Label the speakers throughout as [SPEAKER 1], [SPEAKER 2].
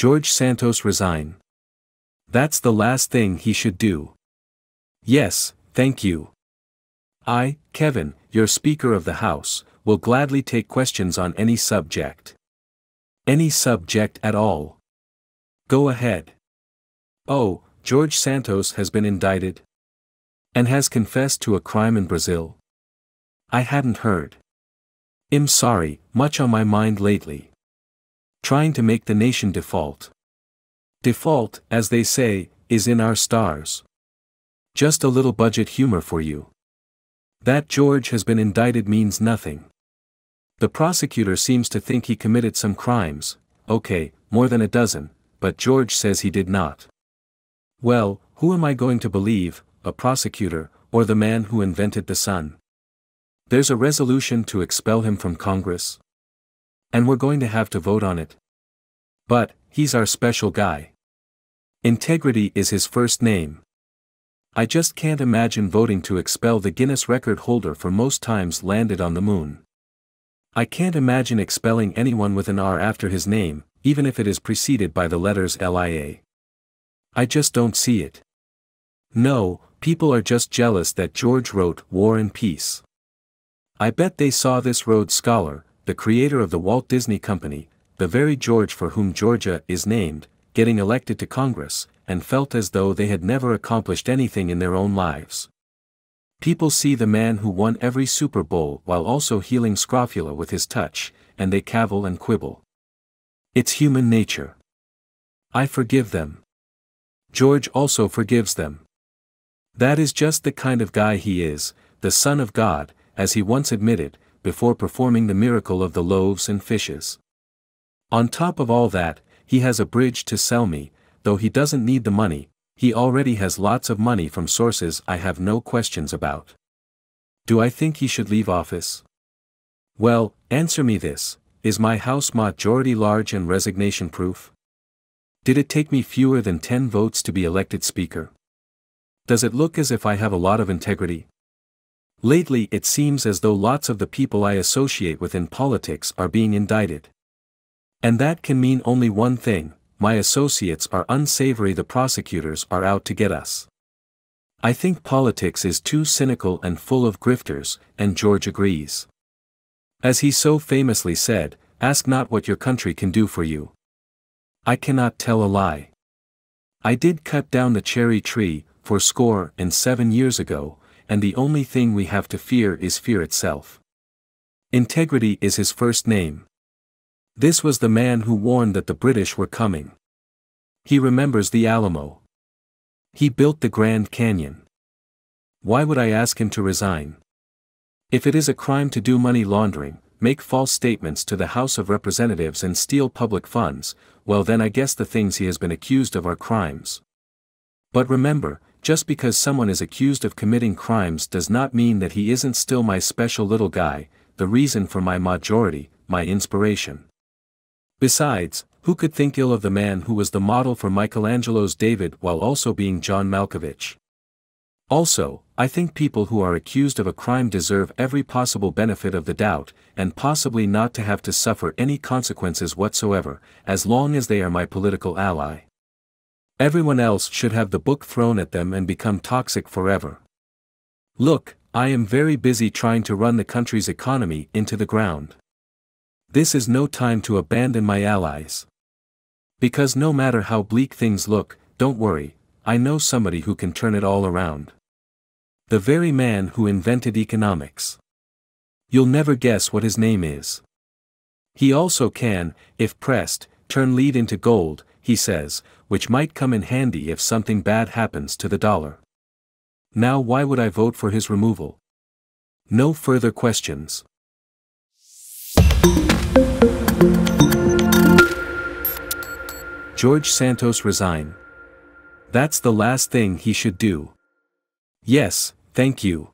[SPEAKER 1] George Santos resign. That's the last thing he should do. Yes, thank you. I, Kevin, your Speaker of the House, will gladly take questions on any subject. Any subject at all. Go ahead. Oh, George Santos has been indicted? And has confessed to a crime in Brazil? I hadn't heard. I'm sorry, much on my mind lately. Trying to make the nation default. Default, as they say, is in our stars. Just a little budget humor for you. That George has been indicted means nothing. The prosecutor seems to think he committed some crimes, okay, more than a dozen, but George says he did not. Well, who am I going to believe, a prosecutor, or the man who invented the sun? There's a resolution to expel him from Congress. And we're going to have to vote on it. But, he's our special guy. Integrity is his first name. I just can't imagine voting to expel the Guinness record holder for most times landed on the moon. I can't imagine expelling anyone with an R after his name, even if it is preceded by the letters LIA. I just don't see it. No, people are just jealous that George wrote War and Peace. I bet they saw this Rhodes Scholar, the creator of the Walt Disney Company, the very George for whom Georgia is named, getting elected to Congress, and felt as though they had never accomplished anything in their own lives. People see the man who won every Super Bowl while also healing scrofula with his touch, and they cavil and quibble. It's human nature. I forgive them. George also forgives them. That is just the kind of guy he is, the Son of God, as he once admitted, before performing the miracle of the loaves and fishes. On top of all that, he has a bridge to sell me, though he doesn't need the money, he already has lots of money from sources I have no questions about. Do I think he should leave office? Well, answer me this, is my House majority large and resignation proof? Did it take me fewer than 10 votes to be elected Speaker? Does it look as if I have a lot of integrity? Lately it seems as though lots of the people I associate with in politics are being indicted. And that can mean only one thing, my associates are unsavory, the prosecutors are out to get us. I think politics is too cynical and full of grifters, and George agrees. As he so famously said, ask not what your country can do for you. I cannot tell a lie. I did cut down the cherry tree, 47 years ago, and the only thing we have to fear is fear itself. Integrity is his first name. This was the man who warned that the British were coming. He remembers the Alamo. He built the Grand Canyon. Why would I ask him to resign? If it is a crime to do money laundering, make false statements to the House of Representatives and steal public funds, well then I guess the things he has been accused of are crimes. But remember, just because someone is accused of committing crimes does not mean that he isn't still my special little guy, the reason for my majority, my inspiration. Besides, who could think ill of the man who was the model for Michelangelo's David while also being John Malkovich? Also, I think people who are accused of a crime deserve every possible benefit of the doubt, and possibly not to have to suffer any consequences whatsoever, as long as they are my political ally. Everyone else should have the book thrown at them and become toxic forever. Look, I am very busy trying to run the country's economy into the ground. This is no time to abandon my allies. Because no matter how bleak things look, don't worry, I know somebody who can turn it all around. The very man who invented economics. You'll never guess what his name is. He also can, if pressed, turn lead into gold, he says, which might come in handy if something bad happens to the dollar. Now why would I vote for his removal? No further questions. George Santos resign. That's the last thing he should do. Yes, thank you.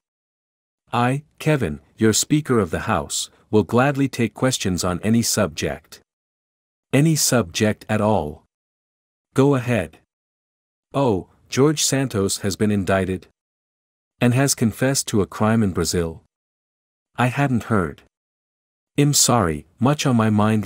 [SPEAKER 1] I, Kevin, your Speaker of the House, will gladly take questions on any subject. Any subject at all. Go ahead. Oh, George Santos has been indicted? And has confessed to a crime in Brazil? I hadn't heard. I'm sorry, much on my mind